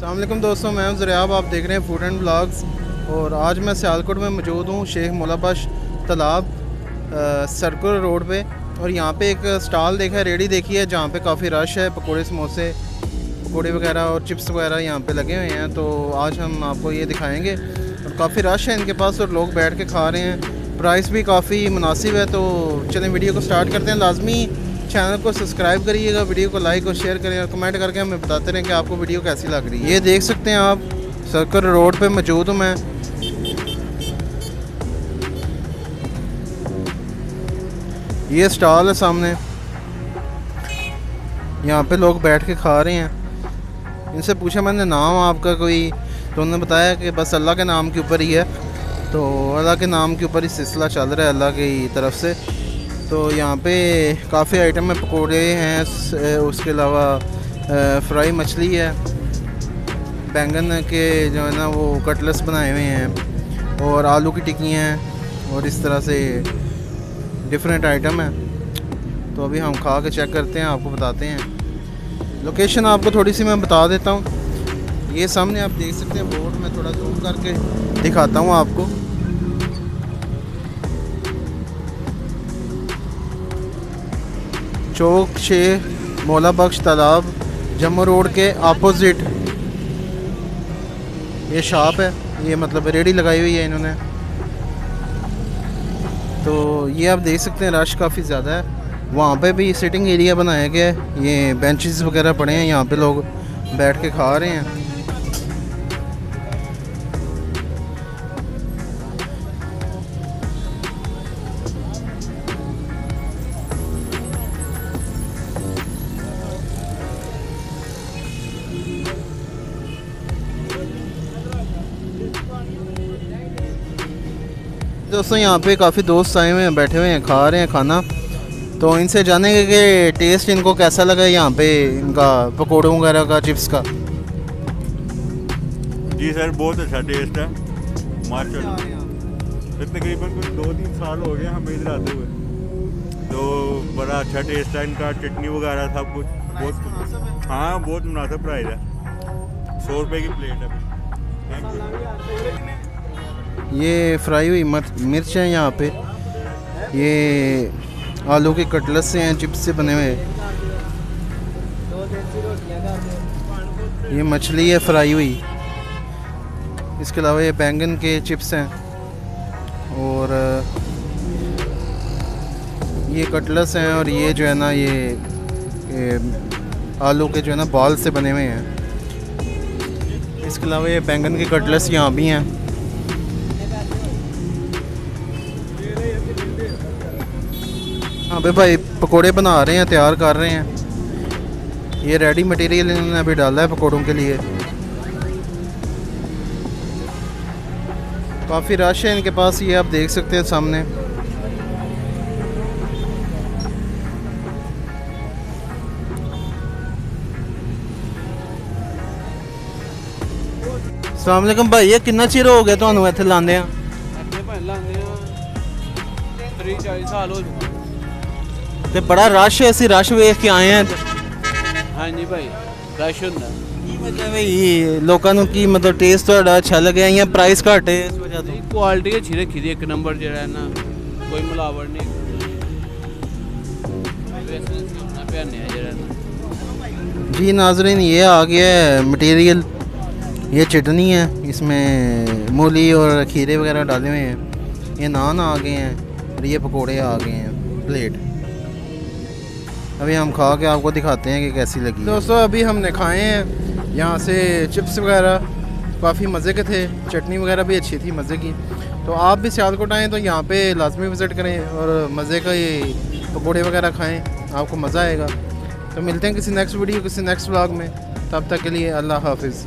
अस्सलाम वालेकुम दोस्तों, मैं हूं ज़रियाब। आप देख रहे हैं फूड एंड ब्लॉग्स। और आज मैं सियालकोट में मौजूद हूं, शेख मौलाबख्श तालाब सर्कुलर रोड पे। और यहाँ पे एक स्टॉल देखा है, रेडी देखी है, जहाँ पे काफ़ी रश है। पकोड़े समोसे पकोड़े वगैरह और चिप्स वगैरह यहाँ पे लगे हुए हैं। तो आज हम आपको ये दिखाएंगे। और काफ़ी रश है इनके पास और लोग बैठ के खा रहे हैं। प्राइस भी काफ़ी मुनासिब है। तो चलें वीडियो को स्टार्ट करते हैं। लाजमी चैनल को सब्सक्राइब करिएगा, वीडियो को लाइक और शेयर करें और कमेंट करके हमें बताते रहें कि आपको वीडियो कैसी लग रही है। ये देख सकते हैं आप, सर्कल रोड पे मौजूद हूँ मैं। ये स्टॉल है सामने, यहाँ पे लोग बैठ के खा रहे हैं। इनसे पूछा मैंने नाम आपका कोई, तो उन्होंने बताया कि बस अल्लाह के नाम के ऊपर ही है। तो अल्लाह के नाम के ऊपर ही सिलसिला चल रहा है अल्लाह की तरफ से। तो यहाँ पे काफ़ी आइटम है, पकोड़े हैं, उसके अलावा फ्राई मछली है, बैंगन के जो है ना वो कटलेट्स बनाए हुए हैं, और आलू की टिक्की हैं, और इस तरह से डिफरेंट आइटम है। तो अभी हम खा के चेक करते हैं, आपको बताते हैं। लोकेशन आपको थोड़ी सी मैं बता देता हूँ। ये सामने आप देख सकते हैं बोर्ड में, थोड़ा जूम करके दिखाता हूँ आपको। चौक शेख मौलाबख्श तालाब, जम्मू रोड के अपोजिट ये शॉप है। ये मतलब रेडी लगाई हुई है इन्होंने। तो ये आप देख सकते हैं रश काफ़ी ज़्यादा है। वहाँ पे भी सिटिंग एरिया बनाया गया है, ये बेंचेस वगैरह पड़े हैं, यहाँ पे लोग बैठ के खा रहे हैं। दोस्तों यहाँ पे काफ़ी दोस्त आए हुए हैं, बैठे हुए हैं, खा रहे हैं खाना। तो इनसे जानेंगे कि टेस्ट इनको कैसा लगा यहाँ पे, इनका पकोड़ों वगैरह का, चिप्स का। जी सर, बहुत अच्छा टेस्ट है माशाल्लाह। तकरीबन कुछ 2-3 साल हो गए हमें इधर आते हुए। तो बड़ा अच्छा टेस्ट है इनका, चटनी वगैरह सब कुछ बहुत, हाँ बहुत मुनासिब प्राइस है। 100 रुपये की प्लेट है। Thank you. ये फ्राई हुई मिर्च है यहाँ पे, ये आलू के कटलेट से हैं, चिप्स से बने हुए। ये मछली है फ्राई हुई। इसके अलावा ये बैंगन के चिप्स हैं, और ये कटलेट्स हैं, और ये जो है ना ये आलू के जो है ना बॉल से बने हुए हैं। इसके अलावा ये बैंगन के कटलेट्स यहाँ भी हैं। हाँ भाई पकोड़े बना रहे हैं, तैयार कर रहे हैं। ये रेडी मटेरियल इन्होंने अभी डाला है पकोड़ों के लिए। काफ़ी रश है इनके पास, ये आप देख सकते हैं सामने। अस्सलाम वालेकुम भाई, ये कितना चिर हो गया ਤੁਹਾਨੂੰ ਇੱਥੇ ਲਾਉਂਦੇ ਆ? ਇੱਥੇ ਭਾਈ ਲਾਉਂਦੇ ਆ 30-40 ਸਾਲ ਹੋ ਚੁੱਕੇ। ਤੇ ਬੜਾ ਰਸ਼ ਹੈ, ਅਸੀਂ ਰਸ਼ ਵੇਖ ਕੇ ਆਏ ਆ। ਹਾਂਜੀ ਭਾਈ ਰਸ਼ ਹੁੰਦਾ। ਕੀ ਮਤਲਬ ਹੈ ਲੋਕਾਂ ਨੂੰ, ਕੀ ਮਤਲਬ ਟੇਸਟ ਤੁਹਾਡਾ ਅੱਛਾ ਲੱਗਿਆ ਜਾਂ ਪ੍ਰਾਈਸ ਘੱਟ ਹੈ ਇਸ ਵਜ੍ਹਾ ਤੋਂ? ਕੁਆਲਿਟੀ ਅੱਛੀ ਰੱਖੀ ਦੀ, ਇੱਕ ਨੰਬਰ ਜਿਹੜਾ ਹੈ ਨਾ, ਕੋਈ ਮਿਲਾਵਟ ਨਹੀਂ। ਵੈਸੇ ਪਿਆਨੇ ਆ ਜਿਹੜਾ ਨਾ। जी नाजरीन, ये आ गया है मटेरियल। ये चटनी है, इसमें मूली और खीरे वगैरह डाले हुए हैं। ये नान आ गए हैं, और ये पकोड़े आ गए हैं प्लेट। अभी हम खा के आपको दिखाते हैं कि कैसी लगी। दोस्तों अभी हमने खाए हैं यहाँ से चिप्स वगैरह, काफ़ी मज़े के थे। चटनी वगैरह भी अच्छी थी, मज़े की। तो आप भी सियालकोट आएँ तो यहाँ पे लाजमी विज़िट करें और मज़े का ये पकोड़े वगैरह खाएँ, आपको मज़ा आएगा। तो मिलते हैं किसी नेक्स्ट वीडियो, किसी नेक्स्ट व्लॉग में। तब तक के लिए अल्लाह हाफिज़।